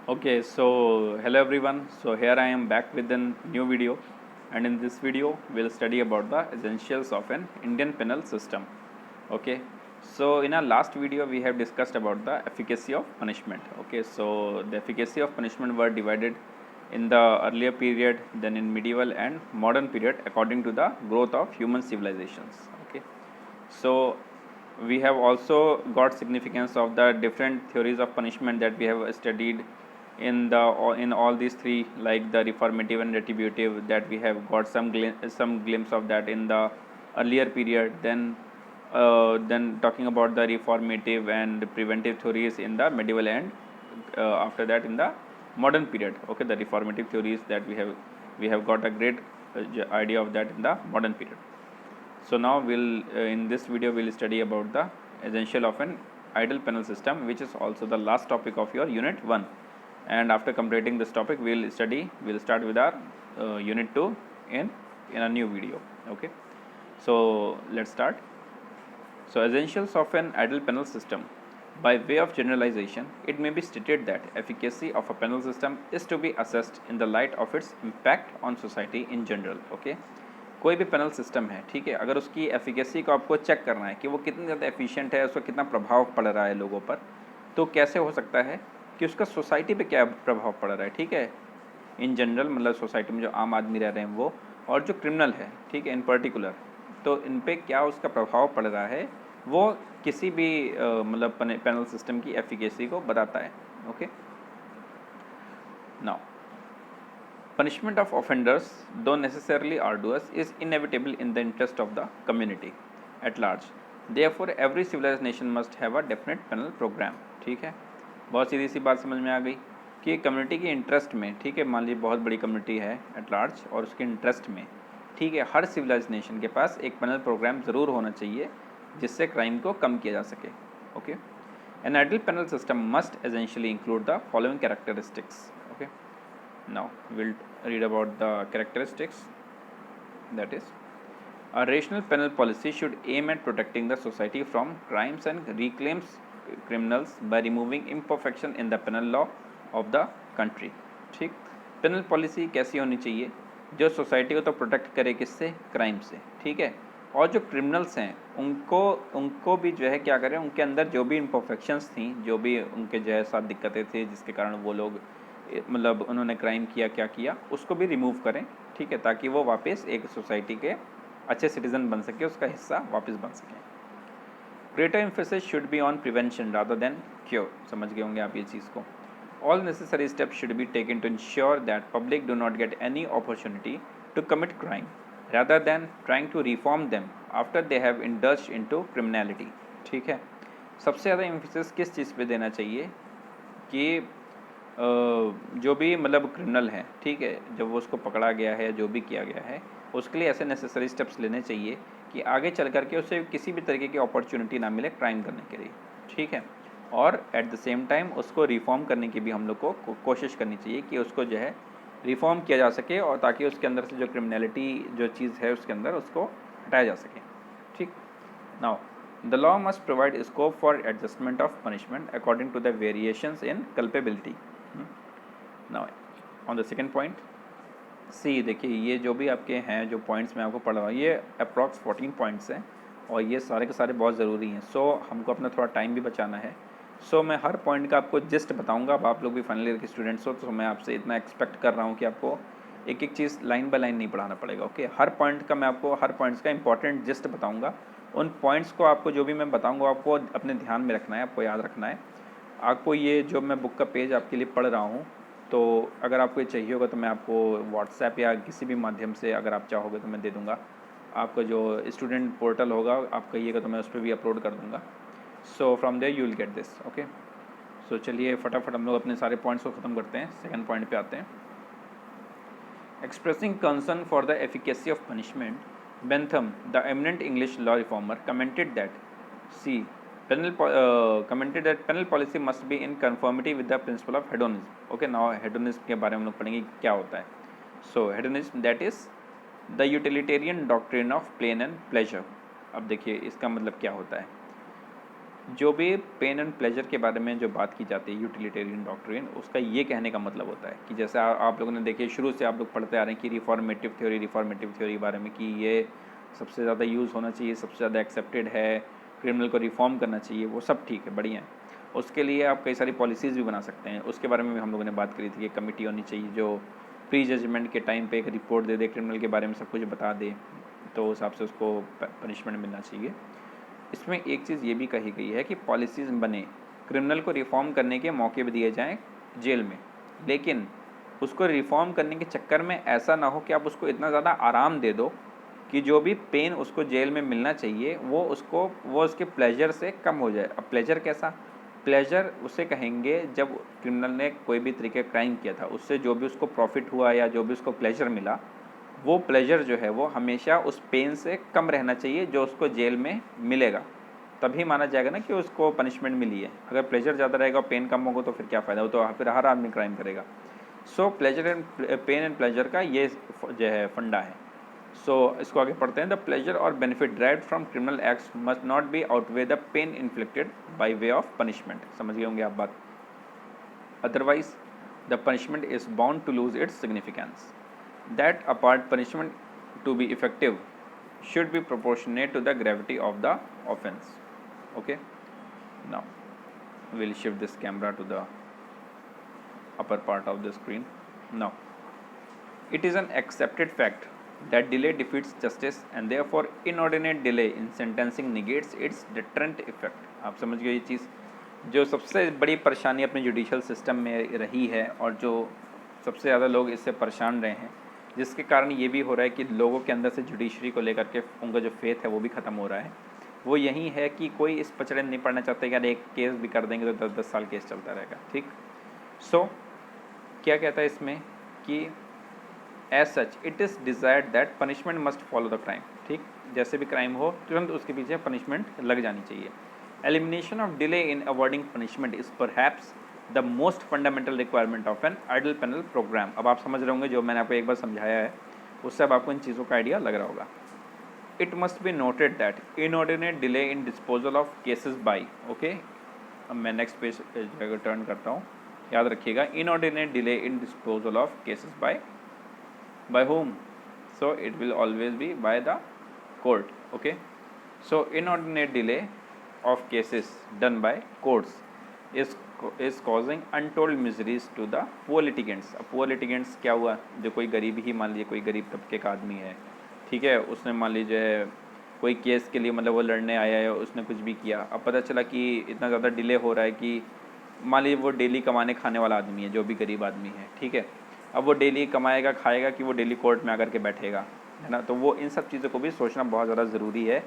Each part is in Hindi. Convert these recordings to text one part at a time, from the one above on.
Okay, so hello everyone. So here I am back with a new video, and in this video we'll study about the essentials of an Indian penal system. Okay, so in our last video we have discussed about the efficacy of punishment. Okay, so the efficacy of punishment were divided in the earlier period, then in medieval and modern period according to the growth of human civilizations. Okay, so we have also got significance of the different theories of punishment that we have studied in all these three, like the reformative and retributive, that we have got some glimpse of that in the earlier period. Then talking about the reformative and preventive theories in the medieval and after that in the modern period. Okay, the reformative theories that we have got a great idea of that in the modern period. So now in this video we'll study about the essential of an ideal penal system, which is also the last topic of your unit 1. And after completing this topic we'll start with our unit 2 in a new video. Okay, so let's start. So essentials of an ideal penal system. By way of generalization, it may be stated that efficacy of a penal system is to be assessed in the light of its impact on society in general. Okay, कोई भी पेनल सिस्टम है, ठीक है, अगर उसकी एफिकेसी को आपको चेक करना है कि वो कितनी ज़्यादा एफिशिएंट है, उसका कितना प्रभाव पड़ रहा है लोगों पर, तो कैसे हो सकता है कि उसका सोसाइटी पे क्या प्रभाव पड़ रहा है, ठीक है, इन जनरल, मतलब सोसाइटी में जो आम आदमी रह रहे हैं वो, और जो क्रिमिनल है, ठीक है, इन पर्टिकुलर, तो इन पे क्या उसका प्रभाव पड़ रहा है, वो किसी भी मतलब पेनल सिस्टम की एफिकेसी को बताता है. Okay, now punishment of offenders, though necessarily arduous, is inevitable in the interest of the community at large. Therefore, every civilized nation must have a definite penal program. ठीक है, बहुत सीधी सी बात समझ में आ गई कि कम्युनिटी के इंटरेस्ट में, ठीक है, मान लीजिए बहुत बड़ी कम्युनिटी है एट लार्ज और उसके इंटरेस्ट में, ठीक है, हर सिविलाइज नेशन के पास एक पेनल प्रोग्राम ज़रूर होना चाहिए जिससे क्राइम को कम किया जा सके. Okay, an ideal penal system must essentially include the following characteristics. Okay, now we'll read about the characteristics. That is, a rational penal policy should aim at protecting the society from crimes and reclaims criminals by removing imperfection in the penal law of the country. ठीक, पेनल पॉलिसी कैसी होनी चाहिए जो सोसाइटी को तो प्रोटेक्ट करे, किससे, क्राइम से, ठीक है, और जो क्रिमिनल्स हैं उनको भी जो है क्या करें, उनके अंदर जो भी इम्परफेक्शंस थी, जो भी उनके जो है साथ दिक्कतें थी जिसके कारण वो लोग मतलब उन्होंने क्राइम किया, क्या किया, उसको भी रिमूव करें, ठीक है, ताकि वो वापस एक सोसाइटी के अच्छे सिटीज़न बन सके, उसका हिस्सा वापस बन सके. Greater emphasis should be on prevention rather than cure. समझ गए होंगे आप ये चीज़ को. All necessary steps should be taken to ensure that public do not get any opportunity to commit crime rather than trying to reform them after they have indulged into criminality. ठीक है, सबसे ज़्यादा एम्फेसिस किस चीज़ पे देना चाहिए कि जो भी मतलब क्रिमिनल है, ठीक है, जब वो उसको पकड़ा गया है, जो भी किया गया है, उसके लिए ऐसे नेसेसरी स्टेप्स लेने चाहिए कि आगे चल करके उसे किसी भी तरीके की अपॉर्चुनिटी ना मिले क्राइम करने के लिए. ठीक है, और एट द सेम टाइम उसको रिफॉर्म करने की भी हम लोग को कोशिश करनी चाहिए कि उसको जो है रिफॉर्म किया जा सके, और ताकि उसके अंदर से जो क्रिमिनलिटी जो चीज़ है उसके अंदर उसको हटाया जा सके. ठीक, now the law must provide scope for adjustment of punishment according to the variations in culpability. Now on the second point, सी देखिए, ये जो भी आपके हैं जो पॉइंट्स मैं आपको पढ़ रहा हूँ, ये अप्रॉक्स 14 पॉइंट्स हैं और ये सारे के सारे बहुत ज़रूरी हैं. सो हमको अपना थोड़ा टाइम भी बचाना है. सो मैं हर पॉइंट का आपको जिस्ट बताऊंगा. अब आप लोग भी फाइनल ईयर के स्टूडेंट्स हो, तो मैं आपसे इतना एक्सपेक्ट कर रहा हूँ कि आपको एक एक चीज़ लाइन बाय लाइन नहीं पढ़ाना पड़ेगा. ओके, हर पॉइंट का मैं आपको हर पॉइंट्स का इंपॉर्टेंट जिस्ट बताऊँगा. उन पॉइंट्स को आपको जो भी मैं बताऊँगा आपको अपने ध्यान में रखना है, आपको याद रखना है. आपको ये जो मैं बुक का पेज आपके लिए पढ़ रहा हूँ, तो अगर आपको ये चाहिए होगा तो मैं आपको व्हाट्सएप या किसी भी माध्यम से अगर आप चाहोगे तो मैं दे दूँगा. आपका जो स्टूडेंट पोर्टल होगा आप कहिएगा तो मैं उस पर भी अपलोड कर दूँगा. So from there you will get this. Okay, so चलिए फटाफट हम लोग अपने सारे पॉइंट्स को ख़त्म करते हैं. सेकंड पॉइंट पे आते हैं. Expressing concern for the efficacy of punishment, Bentham, the eminent English law reformer, commented that penal policy must be in conformity with the principle of hedonism. Okay, now hedonism के बारे में हम लोग पढ़ेंगे क्या होता है. So hedonism, that is the utilitarian doctrine of pain and pleasure. अब देखिए इसका मतलब क्या होता है. जो भी पेन एंड प्लेजर के बारे में जो बात की जाती है यूटिलिटेरियन डॉक्ट्रिन, उसका ये कहने का मतलब होता है कि जैसे आप लोगों ने देखिए शुरू से आप लोग पढ़ते आ रहे हैं कि रिफॉर्मेटिव थ्योरी बारे में कि ये सबसे ज़्यादा यूज़ होना चाहिए, सबसे ज़्यादा एक्सेप्टेड है, क्रिमिनल को रिफॉर्म करना चाहिए, वो सब ठीक है, बढ़िया है। उसके लिए आप कई सारी पॉलिसीज़ भी बना सकते हैं, उसके बारे में भी हम लोगों ने बात करी थी कि कमेटी होनी चाहिए जो प्री जजमेंट के टाइम पे एक रिपोर्ट दे दे, क्रिमिनल के बारे में सब कुछ बता दे, तो उस हिसाब से उसको पनिशमेंट मिलना चाहिए। इसमें एक चीज़ ये भी कही गई है कि पॉलिसीज़ बने, क्रिमिनल को रिफॉर्म करने के मौके भी दिए जाएं जेल में, लेकिन उसको रिफॉर्म करने के चक्कर में ऐसा ना हो कि आप उसको इतना ज़्यादा आराम दे दो कि जो भी पेन उसको जेल में मिलना चाहिए वो उसके प्लेजर से कम हो जाए। अब प्लेजर कैसा? प्लेजर उसे कहेंगे जब क्रिमिनल ने कोई भी तरीके का क्राइम किया था, उससे जो भी उसको प्रॉफिट हुआ या जो भी उसको प्लेजर मिला, वो प्लेजर जो है वो हमेशा उस पेन से कम रहना चाहिए जो उसको जेल में मिलेगा, तभी माना जाएगा ना कि उसको पनिशमेंट मिली है। अगर प्लेजर ज़्यादा रहेगा और पेन कम होगा तो फिर क्या फ़ायदा, वो तो फिर हर आदमी क्राइम करेगा। So pleasure and pain and pleasure का ये जो है फंडा है। सो इसको आगे पढ़ते हैं। द प्लेजर और benefit derived from criminal acts must not be outweigh the pain inflicted by way of punishment. समझ गए होंगे आप बात। Otherwise the punishment is bound to lose its significance. That apart punishment to be effective should be proportionate to the gravity of the offense. Okay, now we'll shift this camera to the upper part of the screen. Now it is an accepted fact that delay defeats justice and therefore inordinate delay in sentencing negates its deterrent effect. आप समझ गए ये चीज़, जो सबसे बड़ी परेशानी अपने जुडिशल सिस्टम में रही है और जो सबसे ज़्यादा लोग इससे परेशान रहे हैं, जिसके कारण ये भी हो रहा है कि लोगों के अंदर से जुडिशरी को लेकर के उनका जो फेथ है वो भी ख़त्म हो रहा है, वो यही है कि कोई इस पचड़े नहीं पड़ना चाहता कि यार एक केस भी कर देंगे तो 10-10 साल केस चलता रहेगा। ठीक, सो क्या कहता है इसमें कि as such it is desired that punishment must follow the crime. ठीक, जैसे भी क्राइम हो तुरंत उसके पीछे पनिशमेंट लग जानी चाहिए। Elimination of delay in avoiding punishment is perhaps the most fundamental requirement of an ideal penal program. अब आप समझ रहे होंगे, जो मैंने आपको एक बार समझाया है उससे अब आपको इन चीज़ों का आइडिया लग रहा होगा। It must be noted that inordinate delay in disposal of cases by, okay, अब मैं नेक्स्ट पेज टर्न करता हूँ, याद रखिएगा, inordinate delay in disposal of cases by whom? So it will always be by the court. Okay, so inordinate delay of cases done by courts is causing untold miseries to the poor litigants. अब poor litigants क्या हुआ, जो कोई गरीब ही, मान लीजिए कोई गरीब तबके का आदमी है, ठीक है, उसने मान लीजिए कोई केस के लिए मतलब वो लड़ने आया है, उसने कुछ भी किया, अब पता चला कि इतना ज़्यादा डिले हो रहा है कि मान लीजिए वो डेली कमाने खाने वाला आदमी है, जो भी गरीब आदमी है, ठीक है, अब वो डेली कमाएगा खाएगा कि वो डेली कोर्ट में आकर के बैठेगा, है ना। तो वो इन सब चीज़ों को भी सोचना बहुत ज़्यादा ज़रूरी है,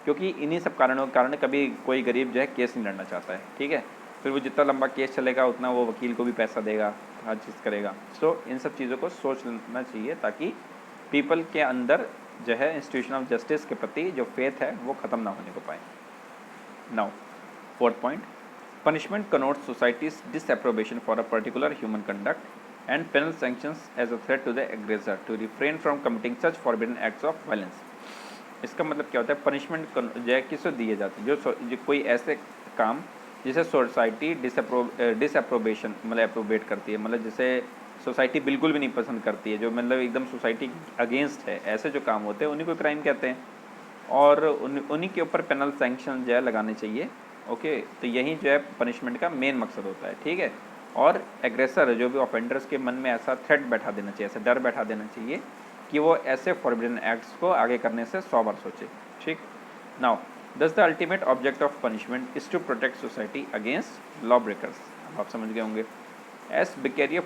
क्योंकि इन्हीं सब कारणों के कारण कभी कोई गरीब जो है केस नहीं लड़ना चाहता है, ठीक है, फिर वो जितना लंबा केस चलेगा उतना वो वकील को भी पैसा देगा, हर चीज़ करेगा। सो इन सब चीज़ों को सोच लेना चाहिए ताकि पीपल के अंदर जो है इंस्टीट्यूशन ऑफ जस्टिस के प्रति जो फेथ है वो ख़त्म ना होने को पाए। Now fourth point, punishment connotes society's disapprobation for a particular human conduct and penal sanctions as a threat to the aggressor to refrain from committing such forbidden acts of violence. इसका मतलब क्या होता है, पनिशमेंट जो है किसको दिए जाते हैं, जो कोई ऐसे काम जिसे सोसाइटी डिसअप्रोबेशन मतलब अप्रोबेट करती है, मतलब जिसे सोसाइटी बिल्कुल भी नहीं पसंद करती है, जो मतलब एकदम सोसाइटी अगेंस्ट है, ऐसे जो काम होते हैं उन्हीं को क्राइम कहते हैं, और उन्हीं के ऊपर पेनल सैंक्शन जो है लगाने चाहिए। ओके, तो यही जो है पनिशमेंट का मेन मकसद होता है, ठीक है। और एग्रेसर जो भी ऑफेंडर्स के मन में ऐसा थ्रेट बैठा देना चाहिए, ऐसा डर बैठा देना चाहिए कि वो ऐसे फॉरबिडन एक्ट्स को आगे करने से 100 बार सोचे। ठीक, now thus the ultimate object of punishment is to protect society against law breakers. अब आप समझ गए होंगे। As Beccaria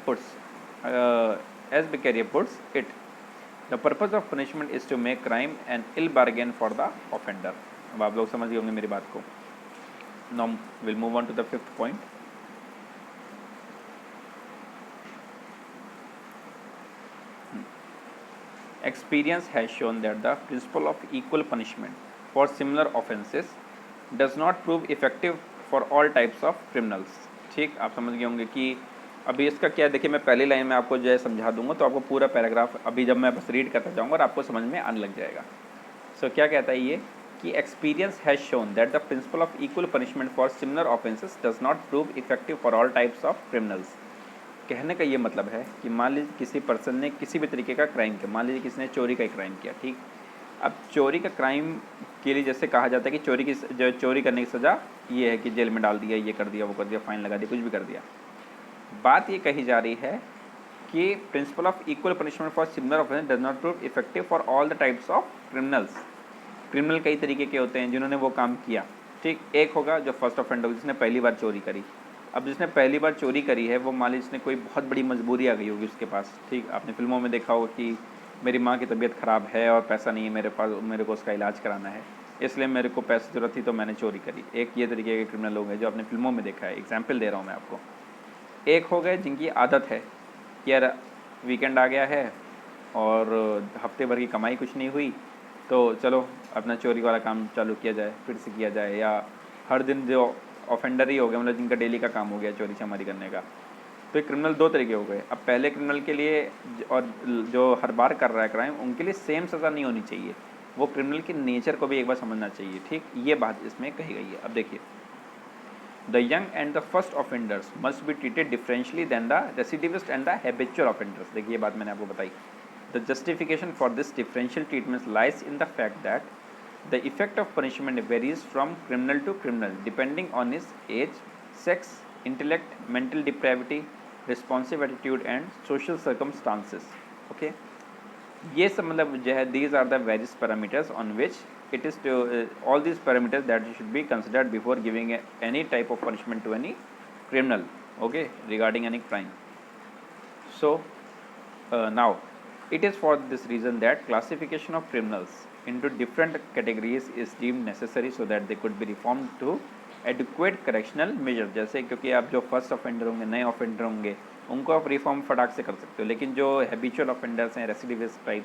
puts it, the purpose of punishment is to make crime an ill bargain for the offender. अब आप लोग समझ गए होंगे मेरी बात को। Now we'll move on to the fifth point. Experience has shown that the principle of equal punishment for similar offences does not prove effective for all types of criminals. ठीक, आप समझ गए होंगे कि अभी इसका क्या है। देखिए मैं पहली लाइन में आपको जो है समझा दूंगा, तो आपको पूरा पैराग्राफ अभी जब मैं बस रीड करता जाऊंगा और आपको समझ में आने लग जाएगा। सो क्या कहता है ये कि experience has shown that the principle of equal punishment for similar offences does not prove effective for all types of criminals. कहने का ये मतलब है कि मान लीजिए किसी पर्सन ने किसी भी तरीके का क्राइम किया, मान लीजिए किसी ने चोरी का क्राइम किया, ठीक। अब चोरी का क्राइम के लिए जैसे कहा जाता है कि चोरी करने की सज़ा ये है कि जेल में डाल दिया, ये कर दिया, वो कर दिया, फाइन लगा दिया, कुछ भी कर दिया। बात ये कही जा रही है कि principle of equal punishment for similar offence does not prove effective for all the types of criminals. Criminal कई तरीके के होते हैं जिन्होंने वो काम किया, ठीक। एक होगा जो फर्स्ट ऑफेंडर होगा, जिसने पहली बार चोरी करी। अब जिसने पहली बार चोरी करी है वो मान लीजिए जिसने कोई बहुत बड़ी मजबूरी आ गई होगी उसके पास, ठीक। आपने फिल्मों में देखा होगा कि मेरी माँ की तबीयत ख़राब है और पैसा नहीं है मेरे पास, मेरे को उसका इलाज कराना है, इसलिए मेरे को पैसे की ज़रूरत थी तो मैंने चोरी करी। एक ये तरीके के क्रिमिनल लोग हैं जो आपने फिल्मों में देखा है, एग्जाम्पल दे रहा हूँ मैं आपको। एक हो गए जिनकी आदत है कि यार वीकेंड आ गया है और हफ्ते भर की कमाई कुछ नहीं हुई, तो चलो अपना चोरी वाला काम चालू किया जाए, फिर से किया जाए। या हर दिन जो ऑफेंडर ही हो गया, मतलब जिनका डेली का काम हो गया चोरी चमारी करने का। तो एक क्रिमिनल दो तरीके हो गए। अब पहले क्रिमिनल के लिए और जो हर बार कर रहा है क्राइम, उनके लिए सेम सज़ा नहीं होनी चाहिए, वो क्रिमिनल के नेचर को भी एक बार समझना चाहिए, ठीक। ये बात इसमें कही गई है। अब देखिए, the young and the first offenders must be treated differentially than the recidivist and the habitual offenders. देखिए ये बात मैंने आपको बताई। The justification for this differential treatment lies in the fact that the effect of punishment varies from criminal to criminal depending on his age, sex, intellect, mental depravity, responsive attitude and social circumstances. Okay, ये सब मतलब जो है these are the various parameters on which it is to all these parameters that should be considered before giving any type of punishment to any criminal, okay, regarding any crime. So now it is for this reason that classification of criminals into different categories is deemed necessary so that they could be reformed to adequate correctional measure। जैसे क्योंकि आप जो फर्स्ट ऑफेंडर होंगे, नए ऑफेंडर होंगे, उनको आप रिफॉर्म फटाक से कर सकते हो, लेकिन जो हैबिचुअल ऑफेंडर्स हैं, रेसिडिविस्ट टाइप,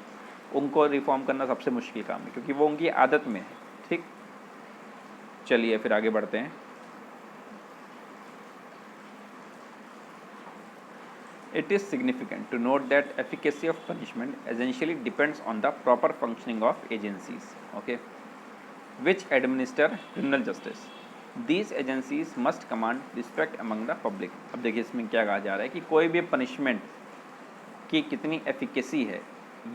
उनको रिफॉर्म करना सबसे मुश्किल काम है क्योंकि वो उनकी आदत में है, ठीक। चलिए फिर आगे बढ़ते हैं। It is significant to note that efficacy of punishment essentially depends on the proper functioning of agencies, okay, which administer criminal justice. These agencies must command respect among the public। अब देखिए इसमें क्या कहा जा रहा है कि कोई भी पनिशमेंट की कितनी एफिकेसी है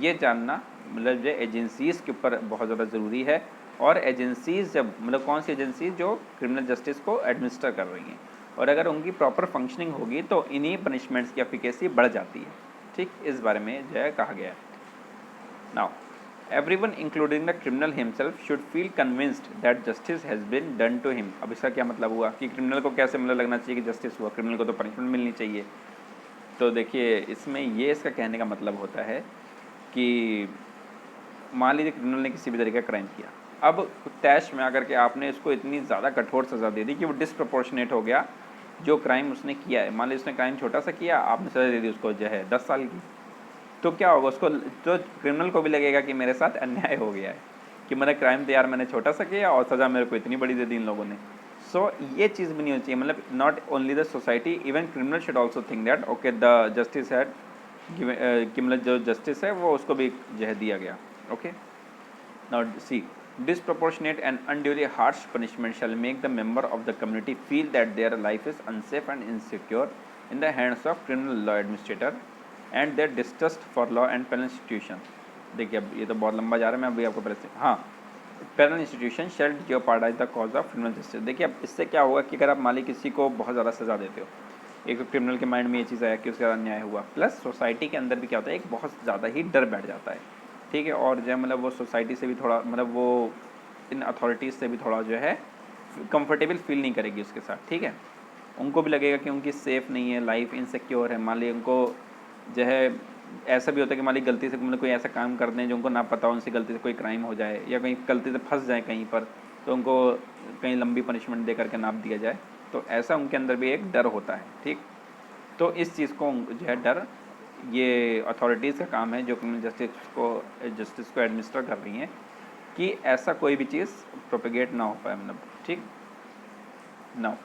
ये जानना मतलब जो एजेंसीज़ के ऊपर बहुत ज़्यादा ज़रूरी है। और एजेंसीज़ जब मतलब कौन सी एजेंसीज जो क्रिमिनल जस्टिस को एडमिनिस्टर कर रही हैं, और अगर उनकी प्रॉपर फंक्शनिंग होगी तो इन्हीं पनिशमेंट्स की एफिकेसी बढ़ जाती है, ठीक। इस बारे में जो है कहा गया है। Now everyone including the criminal himself should feel convinced that justice has been done to him. अब इसका क्या मतलब हुआ कि क्रिमिनल को कैसे मतलब लगना चाहिए कि जस्टिस हुआ, क्रिमिनल को तो पनिशमेंट मिलनी चाहिए। तो देखिए इसमें ये इसका कहने का मतलब होता है कि मान लीजिए क्रिमिनल ने किसी भी तरीके का क्राइम किया, अब तैश में आकर के आपने इसको इतनी ज़्यादा कठोर सज़ा दे दी कि वो डिसप्रपोर्शनेट हो गया जो क्राइम उसने किया है। मान लीजिए उसने क्राइम छोटा सा किया, आपने सज़ा दे दी उसको जो है 10 साल की, तो क्या होगा, उसको तो क्रिमिनल को भी लगेगा कि मेरे साथ अन्याय हो गया है कि मैंने क्राइम तो यार मैंने छोटा सा किया और सज़ा मेरे को इतनी बड़ी दे दी इन लोगों ने। सो ये चीज़ भी नहीं होनी चाहिए, मतलब not only the society, even criminal should also think that okay the justice had कि मतलब जो जस्टिस है वो उसको भी जो है दिया गया, okay. Now see, disproportionate and unduly harsh punishment shall make the member of the community feel that their life is unsafe and insecure in the hands of criminal law administrator and their distrust for law and penal institution। देखिए अब ये तो बहुत लंबा जा रहा है, मैं अभी आपको पहले से हाँ, penal institution shall jeopardize the cause of criminal justice। देखिए अब इससे क्या होगा कि अगर आप मान ली किसी को बहुत ज़्यादा सज़ा देते हो, एक तो क्रिमिनल के माइंड में ये चीज़ आया कि उसके साथ अन्याय हुआ, प्लस सोसाइटी के अंदर भी क्या होता है, एक बहुत ज़्यादा ही डर बैठ जाता है, ठीक है। और जो है मतलब वो सोसाइटी से भी थोड़ा मतलब वो इन अथॉरिटीज़ से भी थोड़ा जो है कंफर्टेबल फील नहीं करेगी उसके साथ, ठीक है। उनको भी लगेगा कि उनकी सेफ़ नहीं है, लाइफ इनसिक्योर है। मान ली उनको जो है ऐसा भी होता है कि मान ली गलती से मतलब कोई ऐसा काम कर दें जो उनको ना पता हो, उनसे गलती से कोई क्राइम हो जाए या कहीं गलती से फंस जाए कहीं पर, तो उनको कहीं लंबी पनिशमेंट दे करके नाप दिया जाए, तो ऐसा उनके अंदर भी एक डर होता है, ठीक। तो इस चीज़ को जो है डर, ये अथॉरिटीज़ का काम है जो क्रिमिनल जस्टिस को एडमिनिस्टर कर रही हैं कि ऐसा कोई भी चीज़ प्रोपेगेट ना हो पाए, मतलब ठीक ना।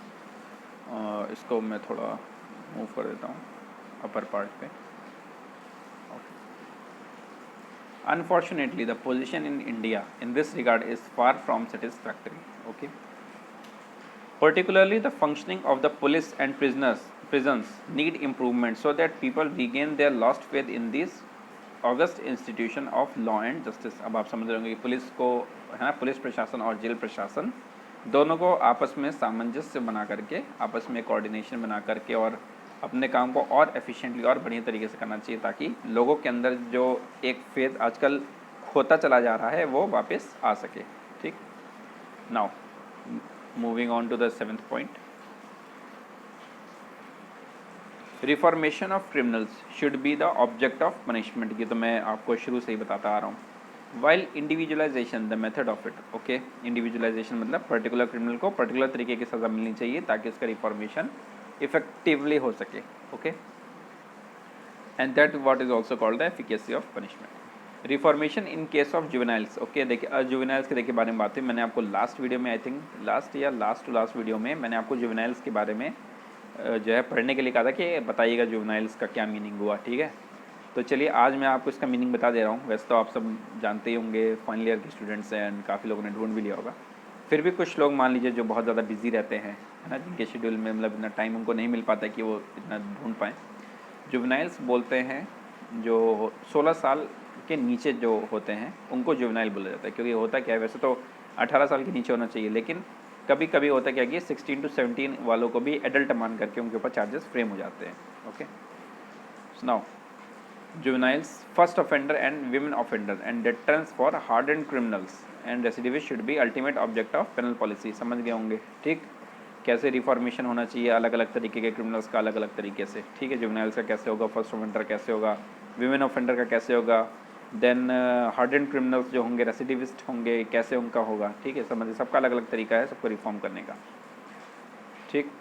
इसको मैं थोड़ा मूव कर देता हूँ अपर पार्ट पे। Unfortunately, the position in India in this regard is far from satisfactory. Okay. Particularly, the functioning of the police and prisons need improvement so that people regain their lost faith in these August institution of law and justice. अब आप समझ रहे होंगे कि पुलिस को है ना, पुलिस प्रशासन और जेल प्रशासन दोनों को आपस में सामंजस्य बना करके, आपस में कोऑर्डिनेशन बना करके और अपने काम को और एफिशिएंटली और बढ़िया तरीके से करना चाहिए, ताकि लोगों के अंदर जो एक फेथ आजकल खोता चला जा रहा है वो वापस आ सके। ठीक, now moving on to the 7th point, reformation of criminals should be the object of punishment. ये तो मैं आपको शुरू से ही बताता आ रहा हूँ। While individualisation the method of it. Okay, individualisation मतलब पर्टिकुलर क्रिमिनल को पर्टिकुलर तरीके की सज़ा मिलनी चाहिए ताकि उसका रिफॉर्मेशन इफेक्टिवली हो सके। Okay, and that what is also called the efficacy of punishment. Reformation in case of juveniles. Okay, देखिए जुवेनाइल्स के देखिए बारे में बात हुई, मैंने आपको लास्ट वीडियो में, आई थिंक लास्ट या लास्ट टू लास्ट वीडियो में मैंने आपको जुवेनाइल्स के बारे में जो है पढ़ने के लिए कहा था कि बताइएगा जुवेनाइल्स का क्या मीनिंग हुआ। ठीक है, तो चलिए आज मैं आपको इसका मीनिंग बता दे रहा हूँ। वैसे तो आप सब जानते ही होंगे, फाइनल ईयर के स्टूडेंट्स हैं एंड काफ़ी लोगों ने ढूंढ भी लिया होगा। फिर भी कुछ लोग मान लीजिए जो बहुत ज़्यादा बिजी रहते हैं, है ना, जिनके शेड्यूल में मतलब इतना टाइम उनको नहीं मिल पाता कि वो इतना ढूंढ पाएँ। जुवेनाइल्स बोलते हैं जो 16 साल के नीचे जो होते हैं उनको जुवेनाइल बोला जाता है, क्योंकि होता क्या है, वैसे तो 18 साल के नीचे होना चाहिए, लेकिन कभी कभी होता क्या कि 16 to 17 वालों को भी एडल्ट मान करके उनके ऊपर चार्जेस फ्रेम हो जाते हैं। Okay, now juveniles, first offender and women offender and deterrence for hardened criminals and recidivists should be ultimate object of penal policy। समझ गए होंगे। ठीक, कैसे रिफॉर्मेशन होना चाहिए अलग अलग तरीके के क्रिमिनल्स का अलग अलग तरीके से। ठीक है, जुवेनाइल्स का कैसे होगा, फर्स्ट ऑफेंडर कैसे होगा, विमेन ऑफेंडर का कैसे होगा, देन हार्डेंड क्रिमिनल्स जो होंगे, रेसिडिविस्ट होंगे, कैसे उनका होगा। ठीक है, समझिए सबका अलग अलग तरीका है सबको रिफॉर्म करने का। ठीक,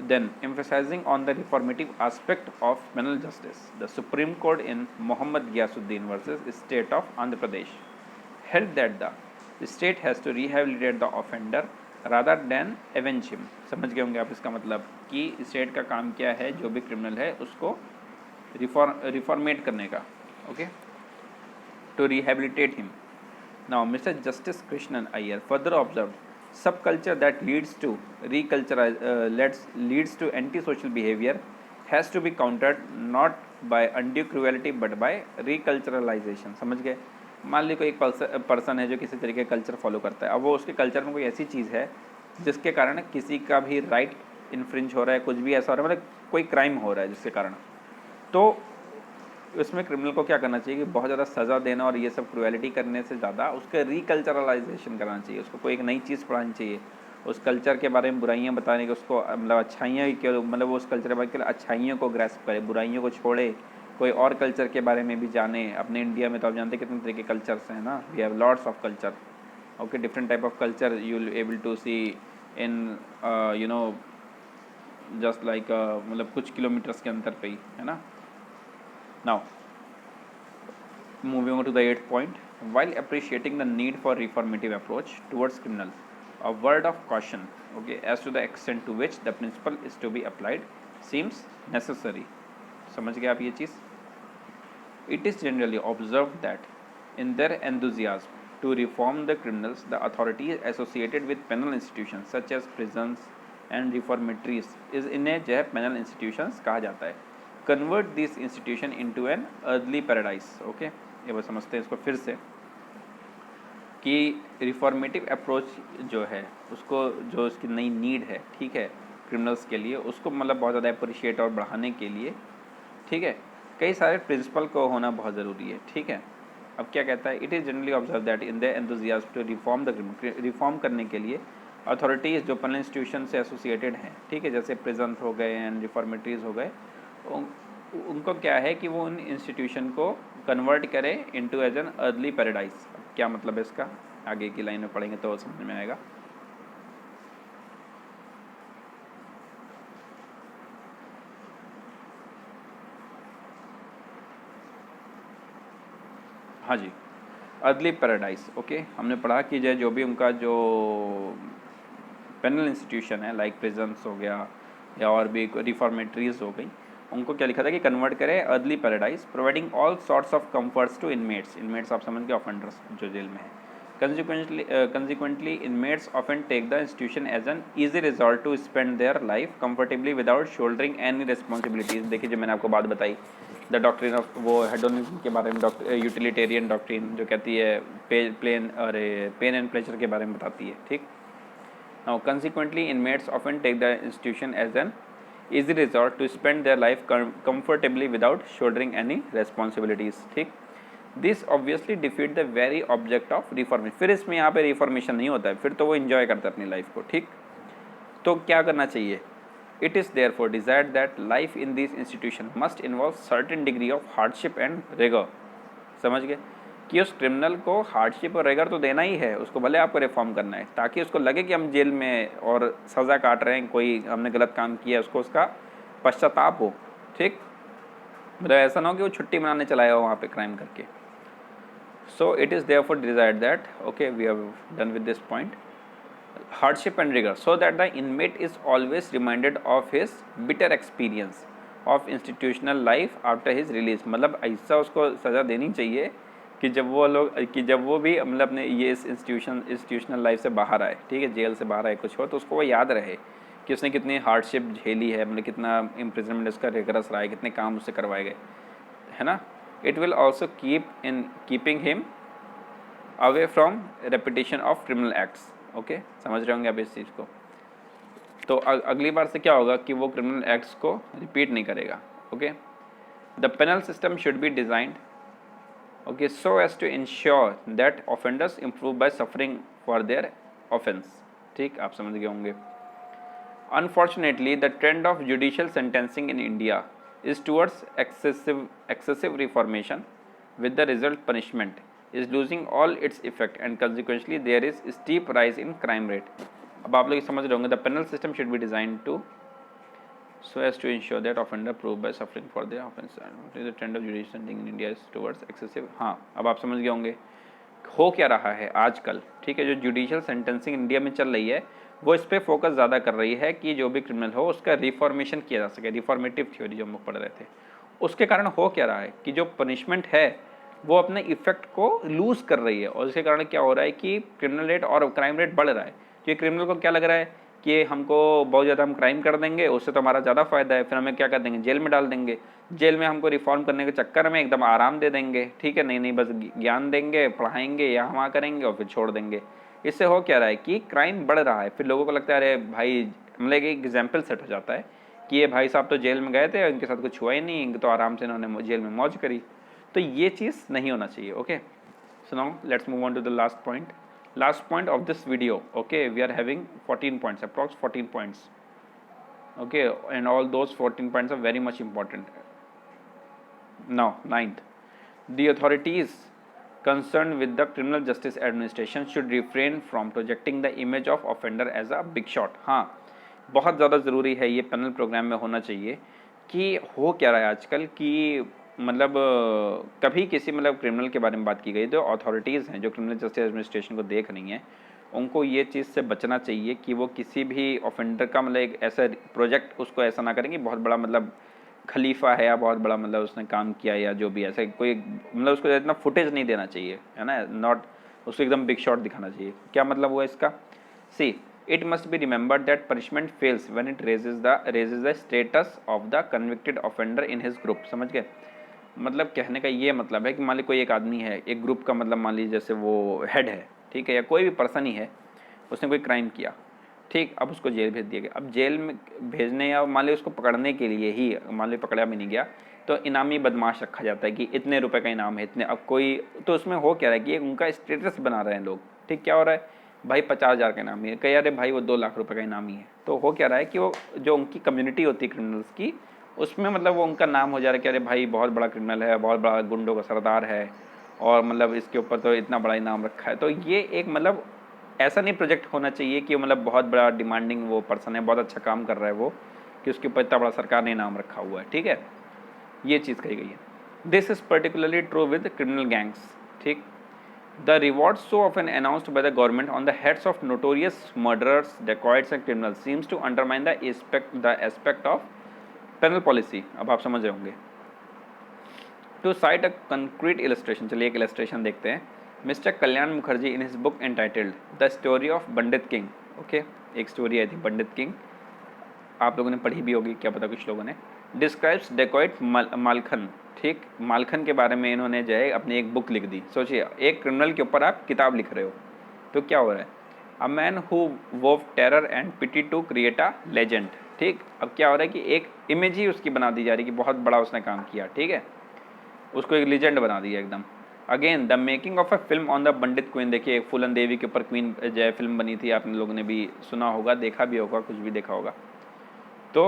then emphasizing on the reformative aspect of penal justice, the Supreme Court in Muhammad Ghiyasuddin versus State of Andhra Pradesh held that the state has to rehabilitate the offender rather than avenge him। समझ गए होंगे आप इसका मतलब कि स्टेट का काम क्या है, जो भी क्रिमिनल है उसको रिफॉर्मेट करने का। Okay, to rehabilitate him। Now, Mr. Justice Krishnan Iyer further observed, subculture that leads to leads to antisocial behavior has to be countered not by undue cruelty but by reculturalization। समझ गए, मान ली कोई एक पर्सन है जो किसी तरीके का कल्चर फॉलो करता है, अब वो उसके कल्चर में कोई ऐसी चीज़ है जिसके कारण किसी का भी राइट इन्फ्रिंज हो रहा है, कुछ भी ऐसा हो रहा है, मतलब कोई क्राइम हो रहा है जिसके कारण, तो उसमें क्रिमिनल को क्या करना चाहिए कि बहुत ज़्यादा सज़ा देना और ये सब क्रुएलिटी करने से ज़्यादा उसका रिकल्चरलाइजेशन करना चाहिए। उसको कोई एक नई चीज़ पढ़ानी चाहिए, उस कल्चर के बारे में बुराइयाँ बताने की, उसको मतलब अच्छाइयाँ के मतलब वो उस कल्चर के अच्छाइयों को ग्रैस्प करे, बुराइयों को छोड़े, कोई और कल्चर के बारे में भी जाने। अपने इंडिया में तो आप जानते हैं कितने तरीके के कल्चर्स हैं ना, we have lots of culture. Okay, different type of culture you will able to see in you know just like मतलब कुछ किलोमीटर्स के अंतर पे ही, है ना। Now, moving on to the 8th point, while appreciating the need for reformative approach towards criminals, a word of caution, okay, as to the extent to which the principle is to be applied seems necessary। समझ गए आप ये चीज़? It is generally observed that in their enthusiasm to reform the criminals, the authorities associated with penal institutions such as prisons and reformatories is इन्हें जो है penal institutions कहा जाता है। Convert this institution into an early paradise. Okay, ये बस समझते हैं इसको फिर से कि रिफॉर्मेटिव अप्रोच जो है उसको, जो उसकी नई नीड है, ठीक है, क्रिमिनल्स के लिए, उसको मतलब बहुत ज़्यादा अप्रिशिएट और बढ़ाने के लिए, ठीक है, कई सारे प्रिंसिपल को होना बहुत ज़रूरी है। ठीक है, अब क्या कहता है, it is generally observe that in the enthusiasm to reform the criminal, reform करने के लिए अथॉरिटीज़ जो पेनल इंस्टीट्यूशन से एसोसिएटेड हैं, ठीक है, जैसे प्रिजन हो गए एंड रिफॉर्मेटरीज हो गए, उनको क्या है कि वो उन इंस्टीट्यूशन को कन्वर्ट करें into as an early paradise. क्या मतलब है इसका, आगे की लाइन में पढ़ेंगे तो समझ में आएगा। हाँ जी, अर्ली पैराडाइज। ओके, हमने पढ़ा कि जो भी उनका जो पेनल इंस्टीट्यूशन है, लाइक प्रिजन्स हो गया या और भी रिफॉर्मेटरीज हो गई, उनको क्या लिखा था कि कन्वर्ट करें early paradise providing all sorts of comforts to inmates. Inmates आप समझ के ऑफेंडर्स जो जेल में है। Consequently, inmates often take the institution as an easy resort to spend their life comfortably without shouldering any responsibilities। देखिए जो मैंने आपको बात बताई, द डॉक्ट्रिन ऑफ वो हेडोनिज्म के बारे में, यूटिलिटेरियन डॉक्ट्रिन जो कहती है पेन एंड प्लेजर के बारे में बताती है, ठीक। Now, consequently, inmates often take the institution as an easy resort to spend their life comfortably without shouldering any responsibilities, ठीक। This obviously defeat the very object of reformation. फिर इसमें यहाँ पे रिफॉर्मेशन नहीं होता है, फिर तो वो इन्जॉय करता है अपनी लाइफ को, ठीक। तो क्या करना चाहिए? It is therefore desired that life in this institution must involve certain degree of hardship and rigour. समझ गए कि उस क्रिमिनल को हार्डशिप और रेगर तो देना ही है, उसको भले आपको रिफॉर्म करना है, ताकि उसको लगे कि हम जेल में और सज़ा काट रहे हैं, कोई हमने गलत काम किया, उसको उसका पश्चाताप हो, ठीक। मतलब ऐसा ना हो कि वो छुट्टी मनाने चला हो वहाँ पे क्राइम करके। So it is therefore desired that, okay, we have done with this point, hardship and rigor, so that the inmate is always reminded of his bitter experience of institutional life after his release। मतलब ऐसा उसको सज़ा देनी चाहिए कि जब वो भी मतलब अपने ये इस इंस्टीट्यूशनल लाइफ से बाहर आए, ठीक है, जेल से बाहर आए कुछ हो, तो उसको वो याद रहे कि उसने कितनी हार्डशिप झेली है, मतलब कितना इम्प्रिजनमेंट उसका रिगरस रहा है, कितने काम उससे करवाए गए, है ना। It will also keeping him away from repetition of criminal acts। Okay, समझ रहे होंगे आप इस चीज़ को। तो अगली बार से क्या होगा कि वो क्रिमिनल एक्ट्स को रिपीट नहीं करेगा। Okay, the penal system should be designed, okay, so as to ensure that offenders improve by suffering for their offence, ठीक, आप समझ गए होंगे। Unfortunately the trend of judicial sentencing in India is towards excessive reformation, with the result punishment is losing all its effect and consequently there is steep rise in crime rate। अब आप लोग समझ रहे होंगे, the penal system should be designed to so as to ensure that offender prove by suffering for their offense। the trend of judicial sentencing in India is towards excessive। हाँ, अब आप समझ गए होंगे हो क्या रहा है आजकल, ठीक है। जो जुडिशियल सेंटेंसिंग इंडिया में चल रही है वो इस पर फोकस ज़्यादा कर रही है कि जो भी क्रिमिनल हो उसका रिफॉर्मेशन किया जा सके, रिफॉर्मेटिव थ्योरी जो हम लोग पढ़ रहे थे। उसके कारण हो क्या रहा है कि जो पनिशमेंट है वो अपने इफेक्ट को लूज कर रही है, और उसके कारण क्या हो रहा है कि क्रिमिनल रेट और क्राइम रेट बढ़ रहा है। क्योंकि क्रिमिनल को क्या लग रहा है कि हमको बहुत ज़्यादा हम क्राइम कर देंगे, उससे तो हमारा ज़्यादा फ़ायदा है, फिर हमें क्या कर देंगे, जेल में डाल देंगे, जेल में हमको रिफॉर्म करने के चक्कर में एकदम आराम दे देंगे, ठीक है, नहीं बस ज्ञान देंगे, पढ़ाएंगे, यहाँ वहाँ करेंगे और फिर छोड़ देंगे। इससे हो क्या रहा है कि क्राइम बढ़ रहा है। फिर लोगों को लगता है अरे भाई, मतलब एक एग्जाम्पल सेट हो जाता है कि ये भाई साहब तो जेल में गए थे, इनके साथ कुछ हुआ ही नहीं, इनके तो आराम से इन्होंने जेल में मौज करी। तो ये चीज़ नहीं होना चाहिए। Okay, so now let's move on to the last point of this video। okay, we are having 14 points, approx 14 points, okay, and all those 14 points are very much important। now 9th, the authorities concerned with the criminal justice administration should refrain from projecting the image of offender as a big shot। हाँ, बहुत ज़्यादा ज़रूरी है, ये पैनल प्रोग्राम में होना चाहिए कि हो क्या रहा है आजकल कि मतलब कभी किसी मतलब क्रिमिनल के बारे में बात की गई तो अथॉरिटीज़ हैं जो क्रिमिनल जस्टिस एडमिनिस्ट्रेशन को देख रही हैं, उनको ये चीज़ से बचना चाहिए कि वो किसी भी ऑफेंडर का मतलब एक ऐसा प्रोजेक्ट उसको ऐसा ना करें कि बहुत बड़ा मतलब खलीफा है या बहुत बड़ा मतलब उसने काम किया या जो भी ऐसा कोई मतलब उसको इतना फुटेज नहीं देना चाहिए, है ना, नॉट उसको एकदम बिग शॉट दिखाना चाहिए। क्या मतलब हुआ इसका? See, it must be remembered that punishment fails when it raises the status of the convicted offender in his group. समझ गए? मतलब कहने का ये मतलब है कि मान ली कोई एक आदमी है, एक ग्रुप का मतलब मान लीजिए जैसे वो हेड है, ठीक है, या कोई भी पर्सन ही है, उसने कोई क्राइम किया, ठीक, अब उसको जेल भेज दिया गया। अब जेल में भेजने या मान ली उसको पकड़ने के लिए ही मान ली पकड़ा भी नहीं गया तो इनामी बदमाश रखा जाता है कि इतने रुपए का इनाम है, इतने। अब कोई तो उसमें हो क्या रहा है कि उनका स्टेटस बना रहे हैं लोग, ठीक, क्या हो रहा है भाई 50,000 का इनामी है, कह अरे भाई वो 2 लाख रुपए का इनामी है। तो हो क्या रहा है कि वो जो उनकी कम्युनिटी होती है क्रिमिनल्स की, उसमें मतलब वो उनका नाम हो जा रहा है कि अरे भाई बहुत बड़ा क्रिमिनल है, बहुत बड़ा गुंडों का सरदार है, और मतलब इसके ऊपर तो इतना बड़ा इनाम रखा है। तो ये एक मतलब ऐसा नहीं प्रोजेक्ट होना चाहिए कि मतलब बहुत बड़ा डिमांडिंग वो पर्सन है, बहुत अच्छा काम कर रहा है वो, कि उसके ऊपर इतना बड़ा सरकार ने इनाम रखा हुआ है, ठीक है, ये चीज़ कही गई है। This is particularly true with criminal gangs, ठीक। The rewards so often announced by the government on the heads of notorious murderers, dacoits and criminals seems to undermine the aspect of penal policy, अब आप समझ रहे होंगे। To cite a concrete illustration, चलिए एक इलस्ट्रेशन देखते हैं। Mister Kalyan Mukherjee in his book entitled the story of Pandit king, okay, एक स्टोरी आई थी पंडित किंग, आप लोगों ने पढ़ी भी होगी, क्या पता कुछ लोगों ने। डिस्क्राइब्स डेकॉइट मालखन, ठीक, मालखन के बारे में इन्होंने जो है अपनी एक बुक लिख दी। सोचिए एक क्रिमिनल के ऊपर आप किताब लिख रहे हो, तो क्या हो रहा है। A man who wove terror and pity to create a legend, ठीक, अब क्या हो रहा है कि एक इमेज ही उसकी बना दी जा रही है कि बहुत बड़ा उसने काम किया, ठीक है, उसको एक लीजेंड बना दिया एकदम। Again the making of a film on the bandit queen, देखिए एक फूलन देवी के ऊपर क्वीन जय फिल्म बनी थी, आप लोगों ने भी सुना होगा, देखा भी होगा, कुछ भी देखा होगा। तो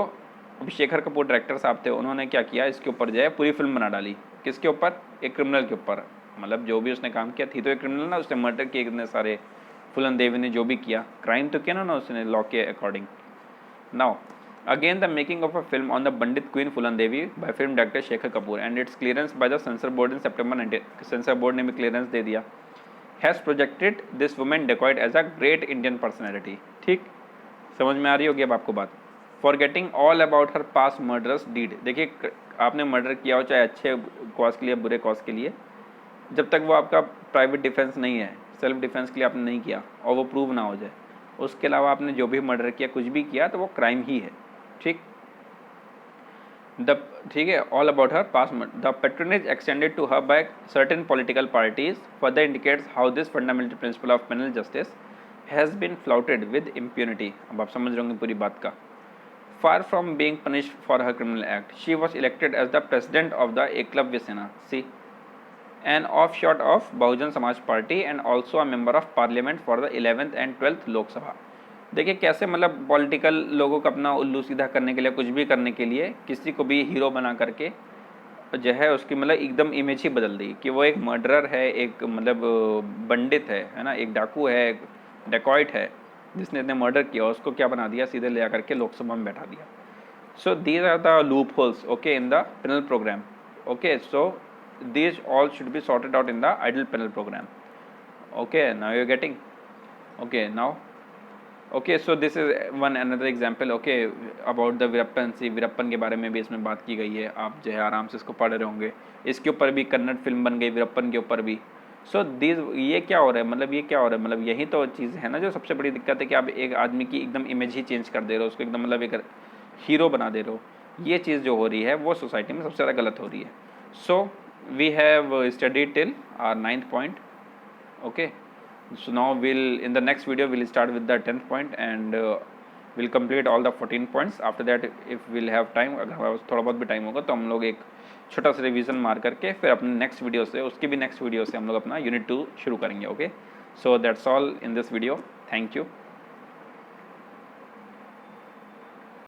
अभी शेखर कपूर डायरेक्टर साहब थे, उन्होंने क्या किया, इसके ऊपर जो है पूरी फिल्म बना डाली। किसके ऊपर, एक क्रिमिनल के ऊपर, मतलब जो भी उसने काम किया, थी तो एक क्रिमिनल ना, उसने मर्डर किए इतने सारे, फूलन देवी ने जो भी किया, क्राइम तो किया ना उसने लॉ के according. Now again the making of a film on the bandit queen Phoolan Devi by film director Shekhar Kapur and its clearance by the censor board in September 19, censor board ने भी क्लियरेंस दे दिया। Has projected this women dacoit as a great Indian personality, ठीक, समझ में आ रही होगी अब आपको बात। Forgetting all about her past murderous deed, देखिए आपने मर्डर किया हो चाहे अच्छे कॉज के लिए बुरे कॉज के लिए, जब तक वो आपका प्राइवेट डिफेंस नहीं है, सेल्फ डिफेंस के लिए आपने नहीं किया और वो प्रूव ना हो जाए, उसके अलावा आपने जो भी मर्डर किया, कुछ भी किया, तो वो क्राइम ही है, ठीक। द ठीक है, all about her past the patronage extended to her by certain political parties further indicates how this fundamental principle of penal justice has been flouted with impunity. अब आप समझ रहे होंगे पूरी बात का। Far from being punished for her criminal act, she was elected as the president of the Eklavya Sena, see, an offshoot of Bahujan Samaj Party and also a member of parliament for the 11th and 12th Lok Sabha। देखिए कैसे मतलब पॉलिटिकल लोगों को अपना उल्लू सीधा करने के लिए, कुछ भी करने के लिए, किसी को भी हीरो बना करके जो है उसकी मतलब एकदम इमेज ही बदल दी कि वो एक मर्डरर है, एक मतलब पंडित है ना, एक डाकू है, एक डेकॉइट है, जिसने इतने मर्डर किया, उसको क्या बना दिया, सीधे ले आकर के लोकसभा में बैठा दिया। So these are the loop holes, okay, in the penal program, okay, so these all should be sorted out in the ideal penal program, okay, now you are getting, okay, now okay, so this is one another example, okay, about the Veerappan, see Veerappan के बारे में भी इसमें बात की गई है, आप जो है आराम से इसको पढ़ रहे होंगे। इसके ऊपर भी कन्नड़ फिल्म बन गई वीरप्पन के ऊपर भी। सो दिस, ये क्या हो रहा है, मतलब ये क्या हो रहा है, मतलब यही तो चीज़ है ना जो सबसे बड़ी दिक्कत है कि आप एक आदमी की एकदम इमेज ही चेंज कर दे रहे हो, उसको एकदम मतलब एक हीरो बना दे रहे हो। ये चीज़ जो हो रही है वो सोसाइटी में सबसे ज़्यादा गलत हो रही है। So we have studied till our 9th point, okay, so now we'll in the next video we'll start with the 10th point and we'll complete all the 14 points. After that if we'll have time, अगर हमारे पास थोड़ा बहुत भी टाइम होगा तो हम लोग एक छोटा सा रिवीजन मार करके फिर अपने नेक्स्ट वीडियो से, उसकी भी नेक्स्ट वीडियो से हम लोग अपना यूनिट 2 शुरू करेंगे, okay. So that's all in this video, thank you.